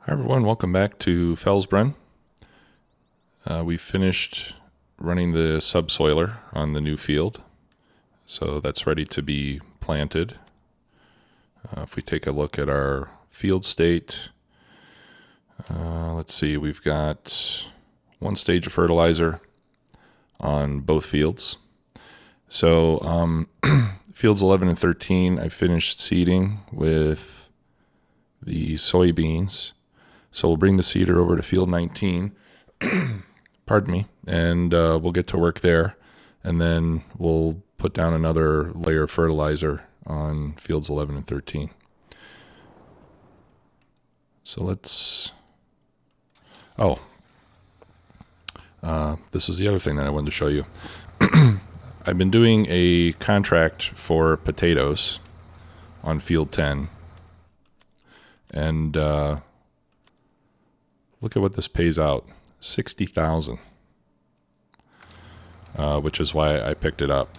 Hi everyone, welcome back to Felsbrunn. We finished running the subsoiler on the new field, so that's ready to be planted. If we take a look at our field state, let's see, we've got one stage of fertilizer on both fields. So fields 11 and 13, I finished seeding with the soybeans. So we'll bring the seeder over to field 19, pardon me, and we'll get to work there. And then we'll put down another layer of fertilizer on fields 11 and 13. So let's, this is the other thing that I wanted to show you. I've been doing a contract for potatoes on field 10. And look at what this pays out, $60,000, which is why I picked it up.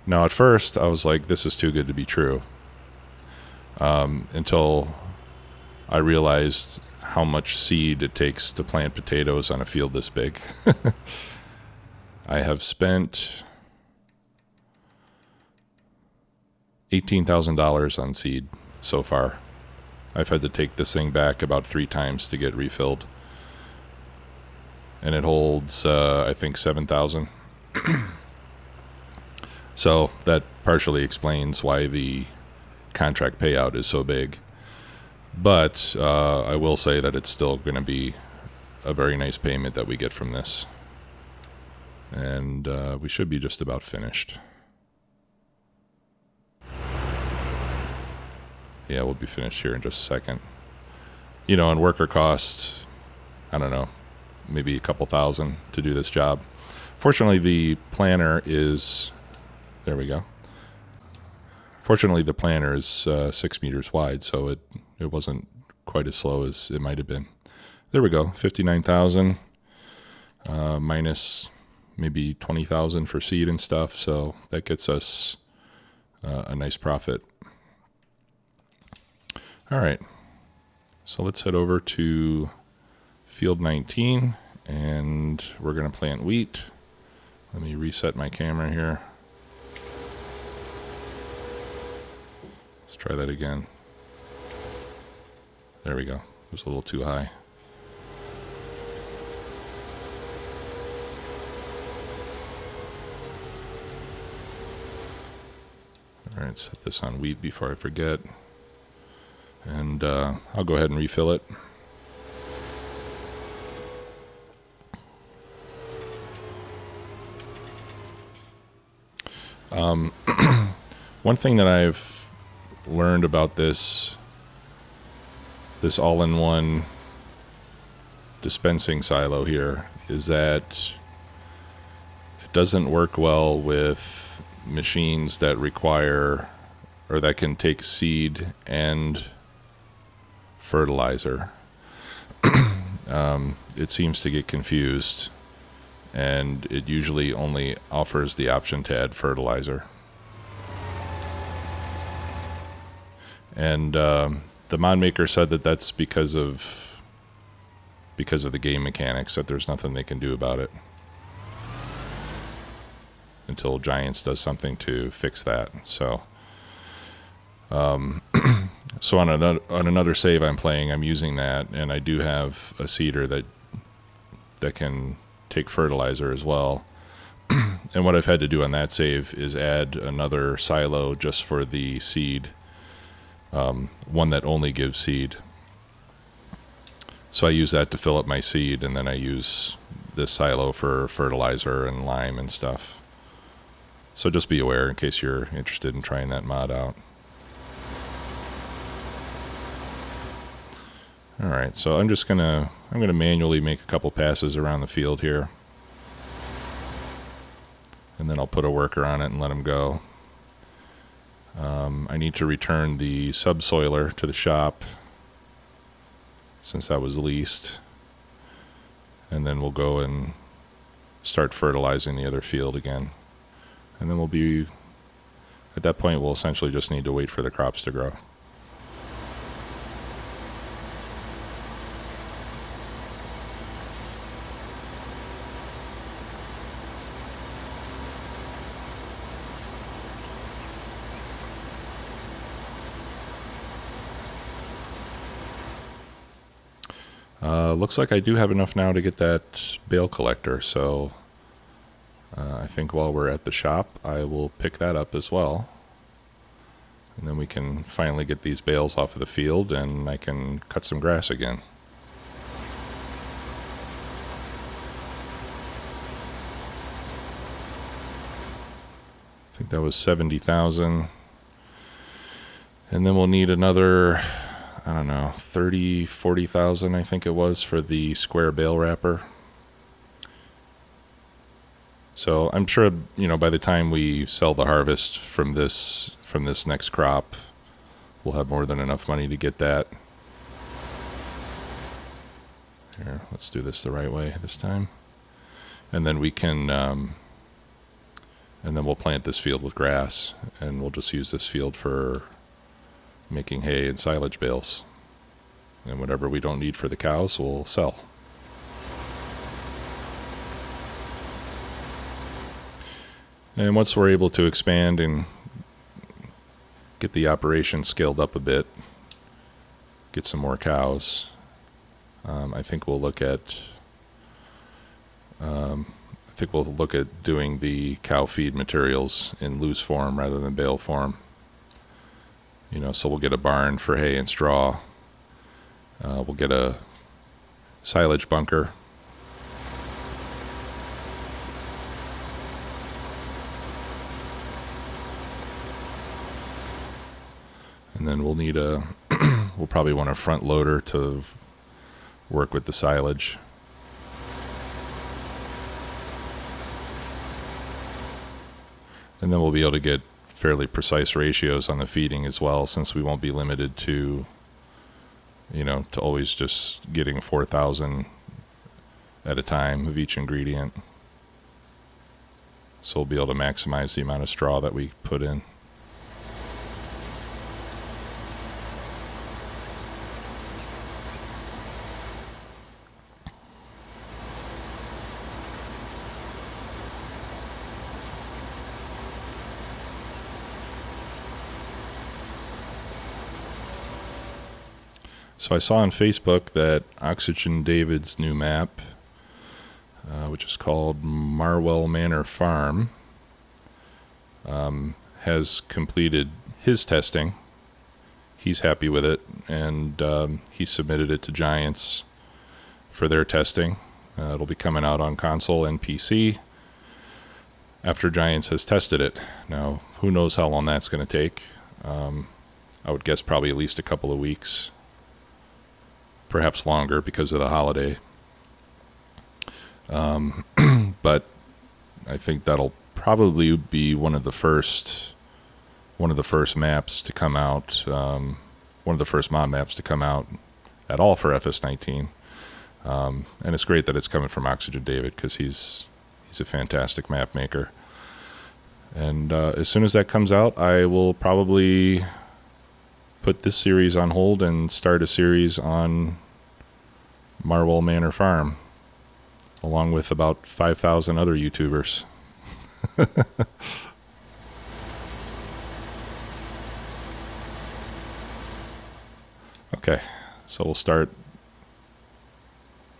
Now, at first, I was like, this is too good to be true, until I realized how much seed it takes to plant potatoes on a field this big. I have spent $18,000 on seed so far. I've had to take this thing back about 3 times to get refilled. And it holds, I think, 7,000. So that partially explains why the contract payout is so big. But I will say that it's still going to be a very nice payment that we get from this. And we should be just about finished. Yeah, we'll be finished here in just a second. You know, and worker costs, I don't know, maybe a couple thousand to do this job. Fortunately, the planter is, there we go. Fortunately, the planter is 6 meters wide, so it wasn't quite as slow as it might have been. There we go, 59,000 minus maybe 20,000 for seed and stuff, so that gets us a nice profit. All right, so let's head over to field 19, and we're going to plant wheat. Let me reset my camera here. Let's try that again. There we go. It was a little too high. All right, set this on wheat before I forget. And I'll go ahead and refill it. One thing that I've learned about this all-in-one dispensing silo here is that it doesn't work well with machines that require or that can take seed and fertilizer. It seems to get confused, and it usually only offers the option to add fertilizer. And the mod maker said that that's because of the game mechanics, that there's nothing they can do about it until Giants does something to fix that. So so on another save I'm playing, I'm using that, and I do have a seeder that can take fertilizer as well. And what I've had to do on that save is add another silo just for the seed, one that only gives seed. So I use that to fill up my seed, and then I use this silo for fertilizer and lime and stuff. So just be aware in case you're interested in trying that mod out. All right, so I'm gonna manually make a couple passes around the field here, and then I'll put a worker on it and let him go. I need to return the subsoiler to the shop since that was leased, and then we'll go and start fertilizing the other field again. And then at that point, we'll essentially just need to wait for the crops to grow. Looks like I do have enough now to get that bale collector, so I think while we're at the shop, I will pick that up as well. And then we can finally get these bales off of the field and I can cut some grass again. I think that was 70,000. And then we'll need another, I don't know, 30, 40,000 I think it was for the square bale wrapper. So I'm sure, by the time we sell the harvest from this next crop, we'll have more than enough money to get that. Here, let's do this the right way this time. And then we can, and then we'll plant this field with grass, and we'll just use this field for making hay and silage bales. And whatever we don't need for the cows, we'll sell. And once we're able to expand and get the operation scaled up a bit, get some more cows, I think we'll look at doing the cow feed materials in loose form rather than bale form. So we'll get a barn for hay and straw. We'll get a silage bunker. And then we'll need we'll probably want a front loader to work with the silage. And then we'll be able to get fairly precise ratios on the feeding as well, since we won't be limited to, to always just getting 4,000 at a time of each ingredient. So we'll be able to maximize the amount of straw that we put in. So I saw on Facebook that Oxygen David's new map, which is called Marwell Manor Farm, has completed his testing. He's happy with it, and he submitted it to Giants for their testing. It'll be coming out on console and PC after Giants has tested it. Now, who knows how long that's going to take. I would guess probably at least a couple of weeks. Perhaps longer because of the holiday. But I think that'll probably be one of the first maps to come out, one of the first mod maps to come out at all for FS19. And it's great that it's coming from Oxygen David, because he's a fantastic map maker. And as soon as that comes out, I will probably put this series on hold and start a series on Marwell Manor Farm, along with about 5,000 other YouTubers. Okay, so we'll start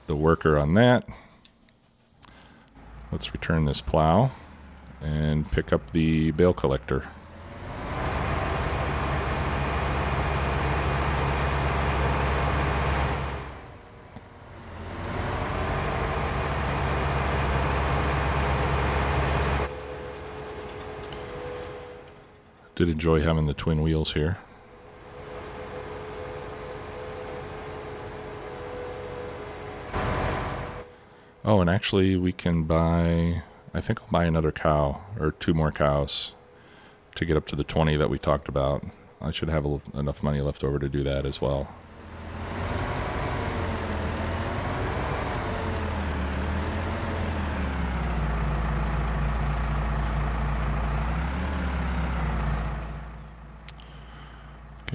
the worker on that. Let's return this plow and pick up the bale collector. Did enjoy having the twin wheels here. Oh, and actually we can buy, I think I'll buy another cow, or 2 more cows, to get up to the 20 that we talked about. I should have enough money left over to do that as well.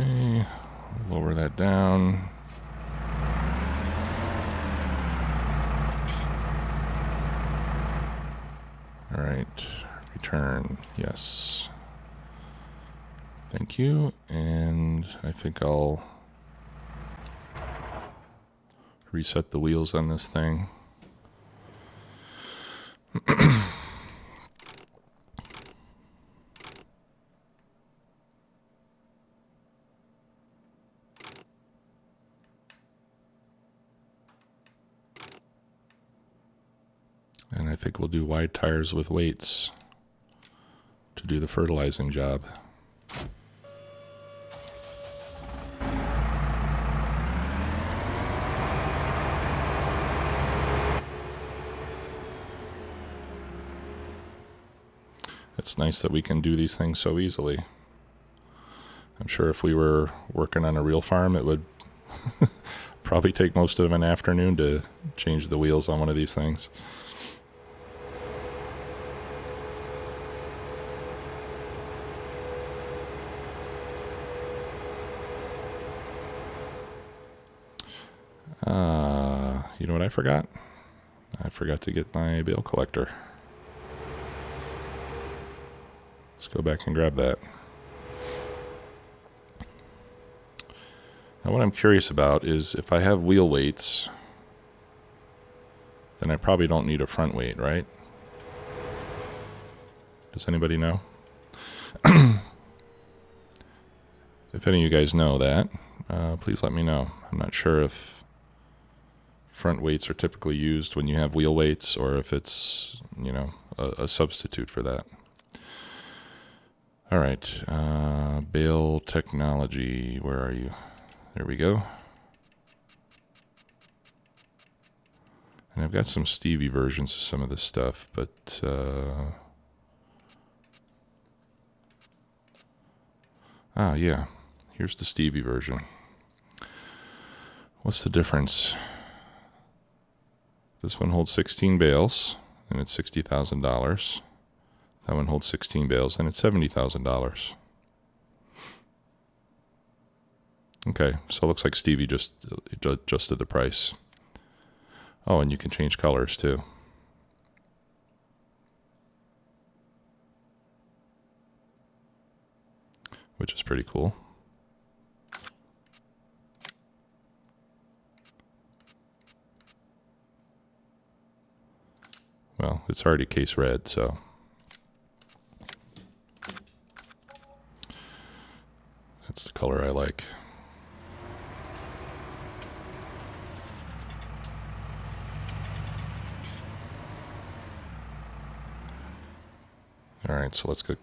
Okay, lower that down. All right, return, yes. Thank you, and I think I'll reset the wheels on this thing. And I think we'll do wide tires with weights to do the fertilizing job. It's nice that we can do these things so easily. I'm sure if we were working on a real farm, it would probably take most of an afternoon to change the wheels on one of these things. You know what I forgot? I forgot to get my bale collector. Let's go back and grab that. Now what I'm curious about is if I have wheel weights, then I probably don't need a front weight, right? Does anybody know? If any of you guys know that, please let me know. I'm not sure if front weights are typically used when you have wheel weights or if it's, you know, a substitute for that. All right, bale technology, where are you? There we go. And I've got some Stevie versions of some of this stuff, but yeah, here's the Stevie version. What's the difference? This one holds 16 bales, and it's $60,000. That one holds 16 bales, and it's $70,000. Okay, so it looks like Stevie just adjusted the price. Oh, and you can change colors too. Which is pretty cool. Well, it's already case red, so that's the color I like. All right, so let's go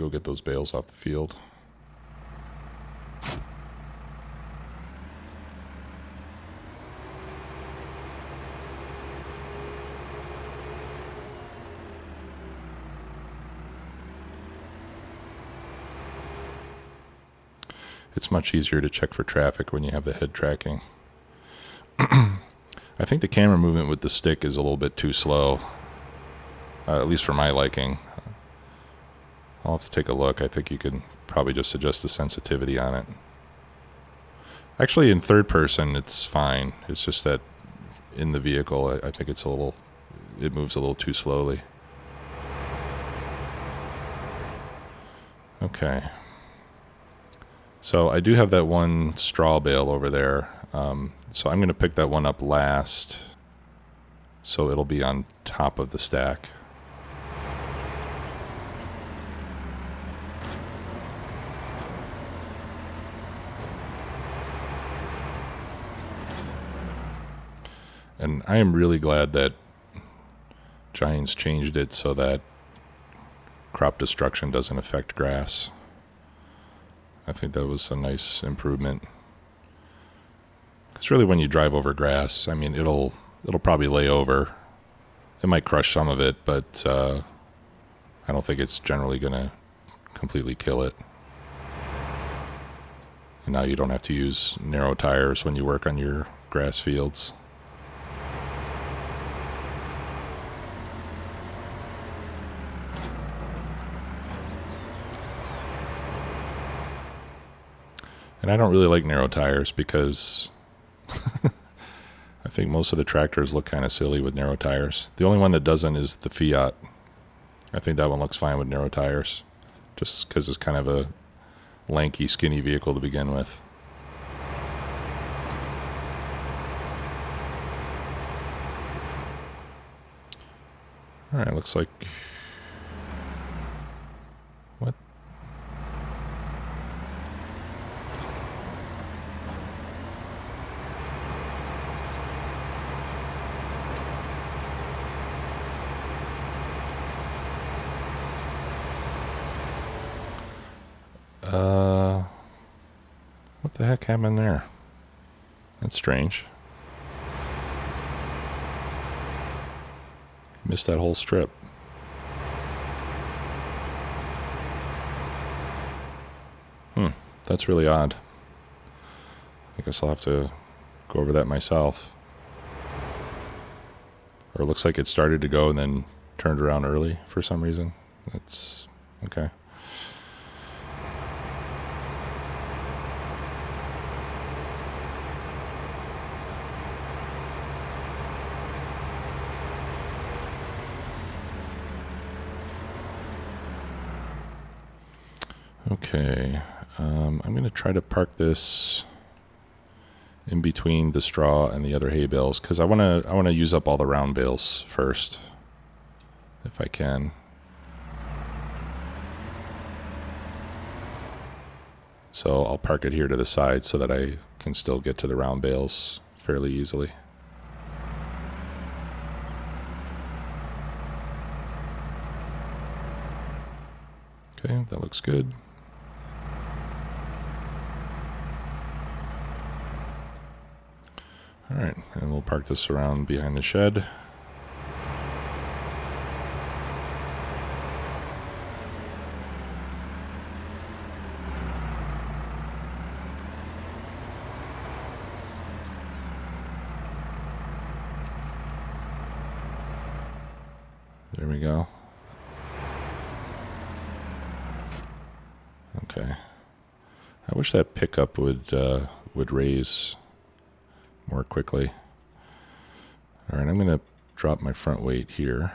get those bales off the field. It's much easier to check for traffic when you have the head tracking. I think the camera movement with the stick is a little bit too slow, at least for my liking. I'll have to take a look. I think you can probably just adjust the sensitivity on it. Actually, in third person, it's fine. It's just that in the vehicle, I think it moves a little too slowly. Okay. So I do have that one straw bale over there. So I'm going to pick that one up last, so it'll be on top of the stack. And I am really glad that Giants changed it so that crop destruction doesn't affect grass. I think that was a nice improvement. Because really when you drive over grass, I mean, it'll probably lay over. It might crush some of it, but I don't think it's generally going to completely kill it. And now you don't have to use narrow tires when you work on your grass fields. And I don't really like narrow tires because I think most of the tractors look kind of silly with narrow tires. The only one that doesn't is the Fiat. I think that one looks fine with narrow tires, just because it's kind of a lanky, skinny vehicle to begin with. All right, looks like... What? What the heck happened there? That's strange. Missed that whole strip. That's really odd. I guess I'll have to go over that myself. Or it looks like it started to go and then turned around early for some reason. That's okay. Okay, I'm going to try to park this in between the straw and the other hay bales because I want to use up all the round bales first, if I can. So I'll park it here to the side so that I can still get to the round bales fairly easily. Okay, that looks good. All right, and we'll park this around behind the shed. There we go. Okay. I wish that pickup would raise more quickly. All right, I'm going to drop my front weight here.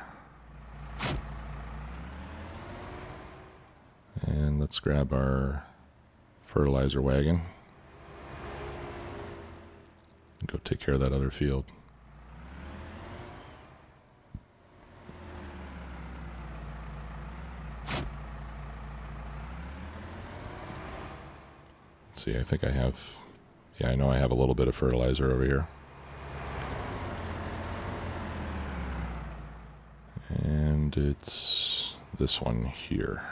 And let's grab our fertilizer wagon. Go take care of that other field. Let's see, I think I have... Yeah, I know I have a little bit of fertilizer over here. And it's this one here.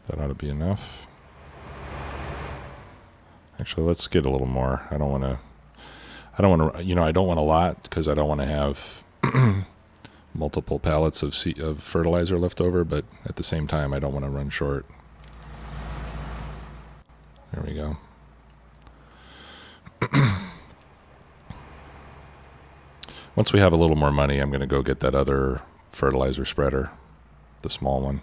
That ought to be enough. Actually, let's get a little more. I don't want to, I don't want a lot because I don't want to have multiple pallets of fertilizer left over, but at the same time, I don't want to run short. There we go. Once we have a little more money, I'm going to go get that other fertilizer spreader, the small one.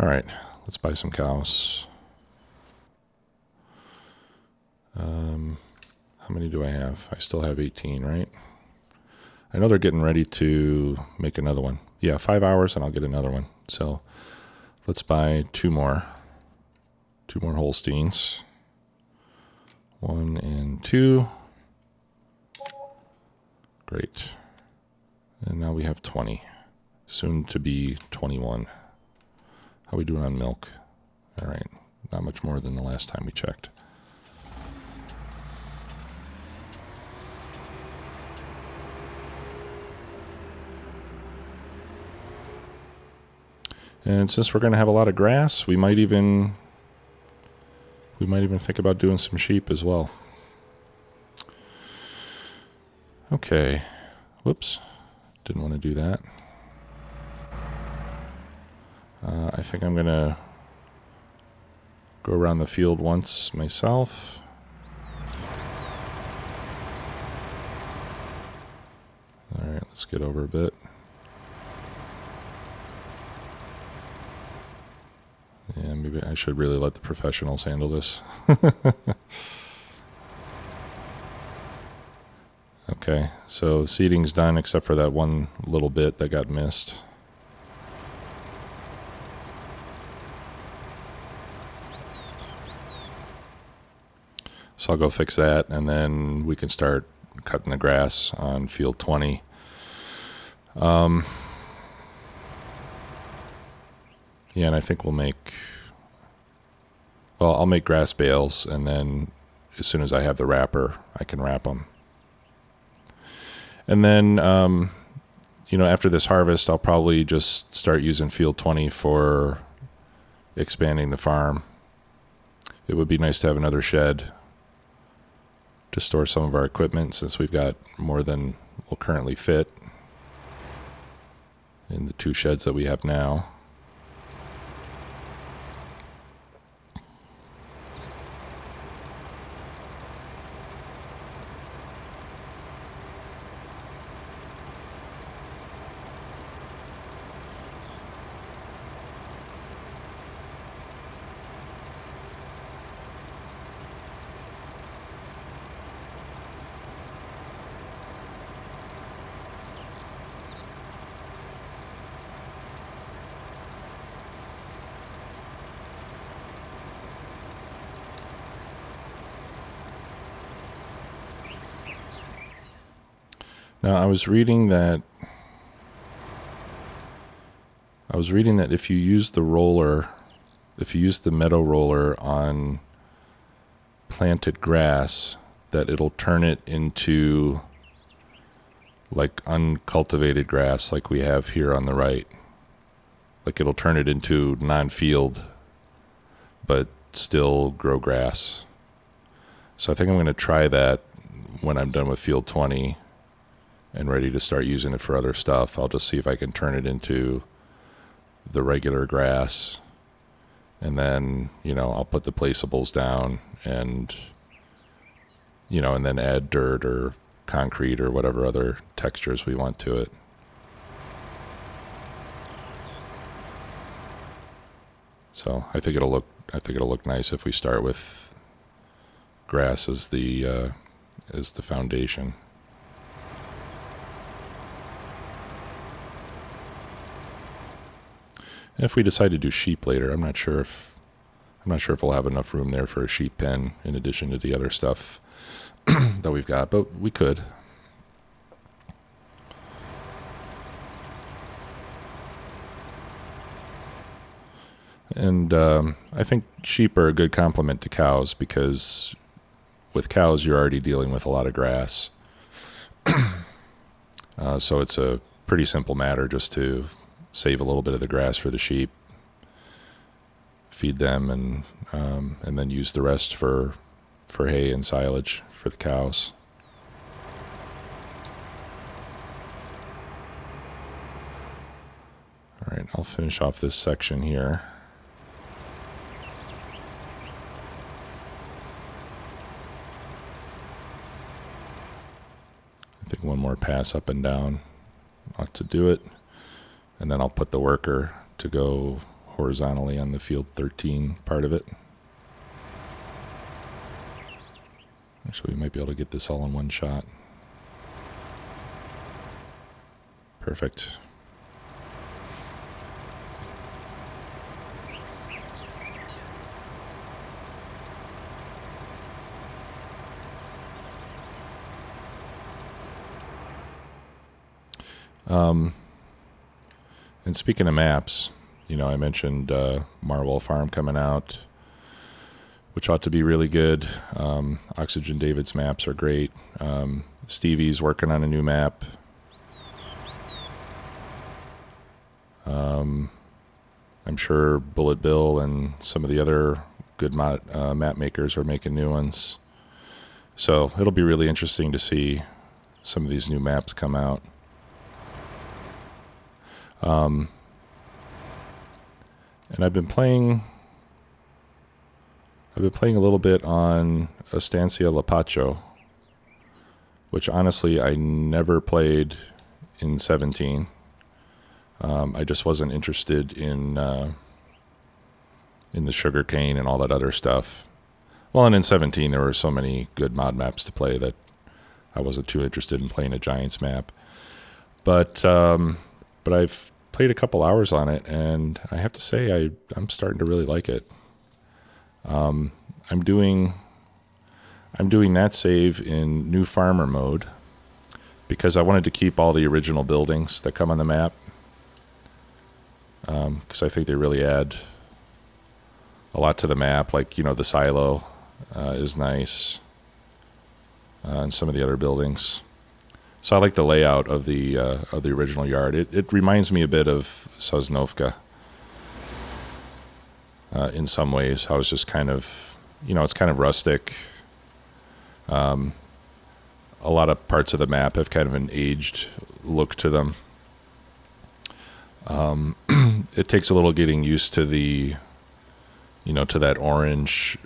All right, let's buy some cows. How many do I have? I still have 18, right? I know they're getting ready to make another one. Yeah, 5 hours and I'll get another one. So let's buy two more Holsteins. 1 and 2. Great. And now we have 20. Soon to be 21. How are we doing on milk? All right, not much more than the last time we checked. And since we're going to have a lot of grass, we might even think about doing some sheep as well. Okay. Whoops. Didn't want to do that. I think I'm going to go around the field once myself. All right, let's get over a bit. And maybe Maybe I should really let the professionals handle this. Okay, so seeding's done except for that one little bit that got missed. So I'll go fix that, and then we can start cutting the grass on field 20. Yeah, and I think I'll make grass bales, and then as soon as I have the wrapper, I can wrap them. And then, after this harvest, I'll probably just start using field 20 for expanding the farm. It would be nice to have another shed to store some of our equipment, since we've got more than will currently fit in the 2 sheds that we have now. Now, I was reading that if you use the meadow roller on planted grass, that it'll turn it into like uncultivated grass like we have here on the right. Like it'll turn it into non-field, but still grow grass. So I think I'm going to try that when I'm done with field 20 and ready to start using it for other stuff. I'll just see if I can turn it into the regular grass, and then, I'll put the placeables down and then add dirt or concrete or whatever other textures we want to it. So I think it'll look nice if we start with grass as the foundation. And if we decide to do sheep later, I'm not sure if we'll have enough room there for a sheep pen in addition to the other stuff that we've got, but we could. And I think sheep are a good complement to cows, because with cows you're already dealing with a lot of grass. So it's a pretty simple matter just to save a little bit of the grass for the sheep, feed them, and then use the rest for hay and silage for the cows. All right, I'll finish off this section here. I think one more pass up and down ought to do it. And then I'll put the worker to go horizontally on the field 13 part of it. Actually, we might be able to get this all in one shot. Perfect. And speaking of maps, I mentioned Marwell Farm coming out, which ought to be really good. Oxygen David's maps are great. Stevie's working on a new map. I'm sure Bullet Bill and some of the other good map makers are making new ones. So it'll be really interesting to see some of these new maps come out. And I've been playing a little bit on Estancia Lapacho, which honestly I never played in 17. I just wasn't interested in in the sugarcane and all that other stuff. Well, and in 17 there were so many good mod maps to play that I wasn't too interested in playing a Giants map. But I've played a couple hours on it, and I have to say I'm starting to really like it. I'm doing that save in new farmer mode because I wanted to keep all the original buildings that come on the map, because I think they really add a lot to the map. Like, the silo is nice, and some of the other buildings. So I like the layout of the original yard. It reminds me a bit of Sosnovka in some ways. How it's just kind of, it's kind of rustic. A lot of parts of the map have kind of an aged look to them. It takes a little getting used to the, to that orange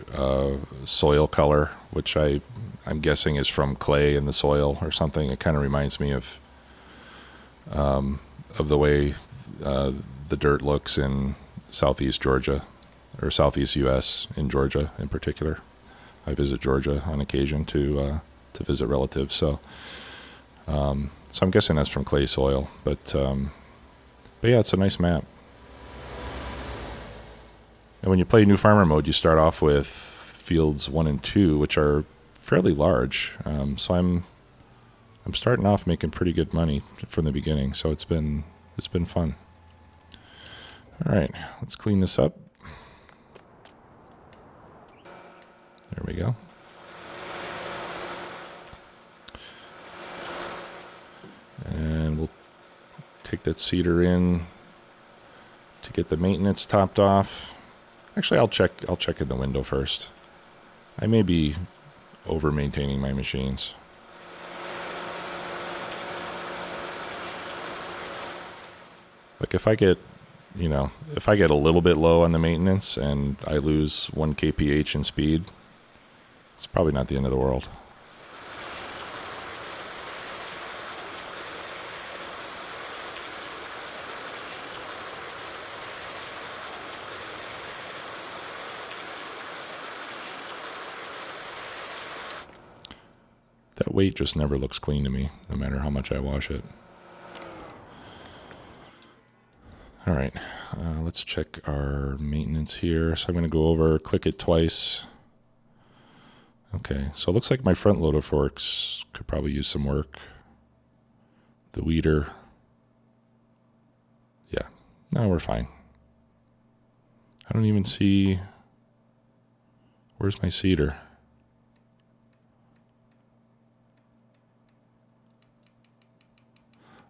soil color, which I'm guessing is from clay in the soil or something. It kind of reminds me of the way the dirt looks in southeast Georgia, or southeast U.S. in Georgia in particular. I visit Georgia on occasion to visit relatives, so I'm guessing that's from clay soil. But yeah, it's a nice map. And when you play New Farmer mode, you start off with fields 1 and 2, which are fairly large. So I'm starting off making pretty good money from the beginning. So it's been fun. All right, let's clean this up. There we go. And we'll take that cedar in to get the maintenance topped off. Actually, I'll check in the window first. I may be over maintaining my machines. Like if I get a little bit low on the maintenance and I lose 1 kph in speed, it's probably not the end of the world. That weight just never looks clean to me, no matter how much I wash it. All right, let's check our maintenance here. So I'm going to go over, click it twice. Okay, so it looks like my front loader forks could probably use some work. The weeder. Yeah, no, we're fine. I don't even see, where's my cedar?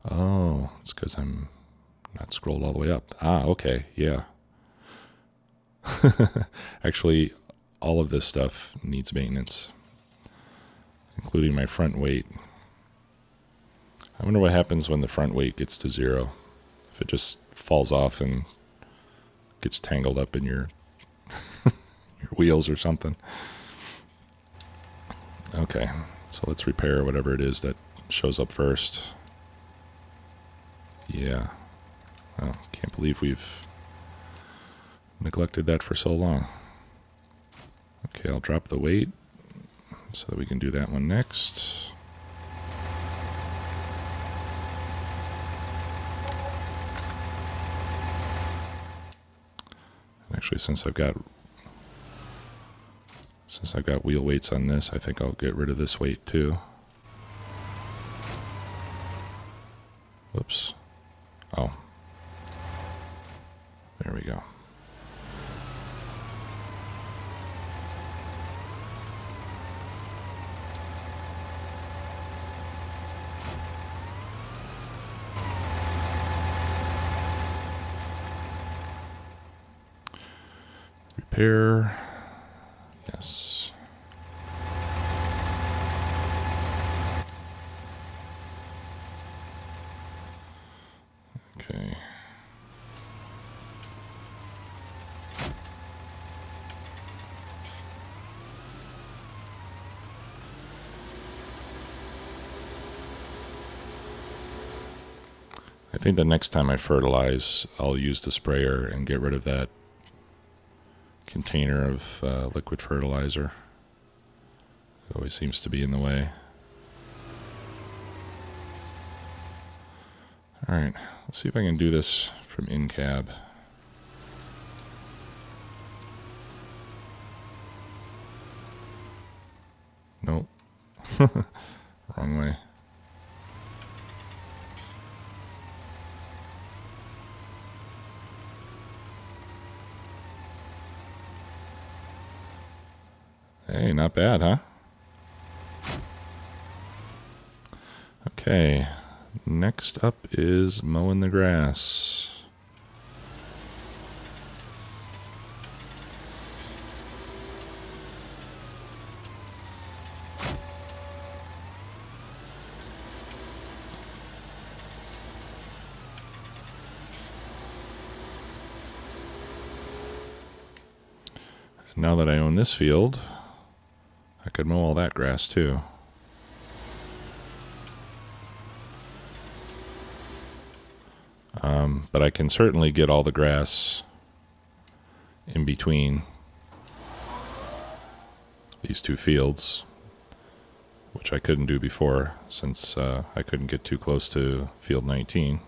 Oh, it's because I'm not scrolled all the way up. Ah, okay, yeah. Actually, all of this stuff needs maintenance, including my front weight. I wonder what happens when the front weight gets to 0. If it just falls off and gets tangled up in your your wheels or something. Okay, so let's repair whatever it is that shows up first. Yeah. Oh, can't believe we've neglected that for so long. Okay, I'll drop the weight so that we can do that one next. Actually, since I've got wheel weights on this, I think I'll get rid of this weight too. Whoops. Oh. There we go. Repair. Yes. Okay. I think the next time I fertilize, I'll use the sprayer and get rid of that container of liquid fertilizer. It always seems to be in the way. Alright, let's see if I can do this from in cab. Nope. Wrong way. Hey, not bad, huh? Okay, next up is mowing the grass. Now that I own this field, I could mow all that grass too. But I can certainly get all the grass in between these two fields, which I couldn't do before since I couldn't get too close to field 19.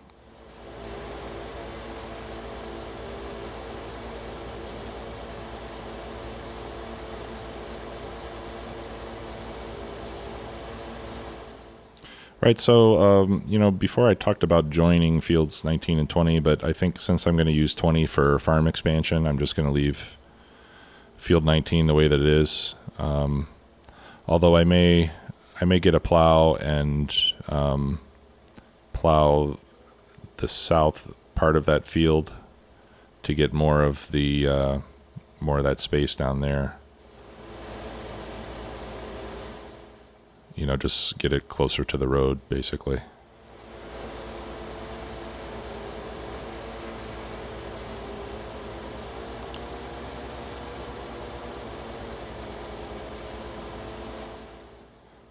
Right, so, before I talked about joining fields 19 and 20, but I think since I'm going to use 20 for farm expansion, I'm just going to leave field 19 the way that it is. Although I may get a plow and plow the south part of that field to get more of that space down there. Just get it closer to the road, basically.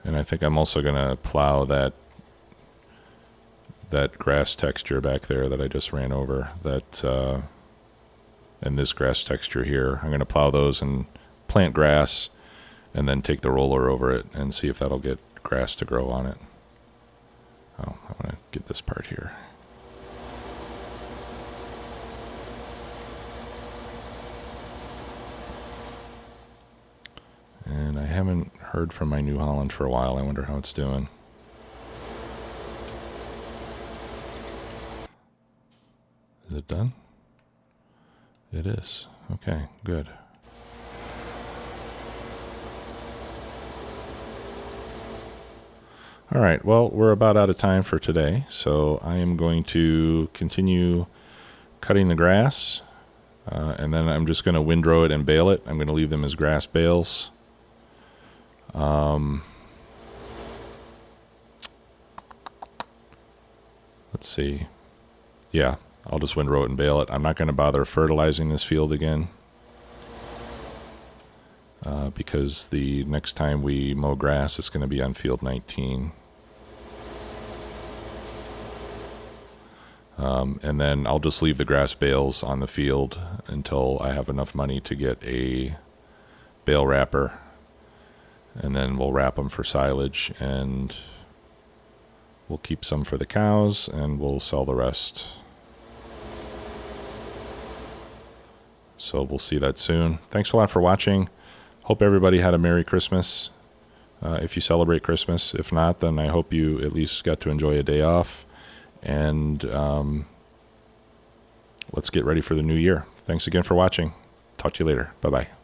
And I think I'm also going to plow that grass texture back there that I just ran over. And this grass texture here. I'm going to plow those and plant grass, and then take the roller over it and see if that'll get grass to grow on it. Oh, I want to get this part here. And I haven't heard from my New Holland for a while. I wonder how it's doing. Is it done? It is. Okay, good. All right, well, we're about out of time for today, so I am going to continue cutting the grass, and then I'm just going to windrow it and bale it. I'm going to leave them as grass bales. Let's see. Yeah, I'll just windrow it and bale it. I'm not going to bother fertilizing this field again, because the next time we mow grass, it's going to be on field 19. And then I'll just leave the grass bales on the field until I have enough money to get a bale wrapper. And then we'll wrap them for silage, and we'll keep some for the cows, and we'll sell the rest. So we'll see that soon. Thanks a lot for watching. Hope everybody had a Merry Christmas. If you celebrate Christmas. If not, then I hope you at least got to enjoy a day off. And let's get ready for the new year. Thanks again for watching. Talk to you later. Bye-bye.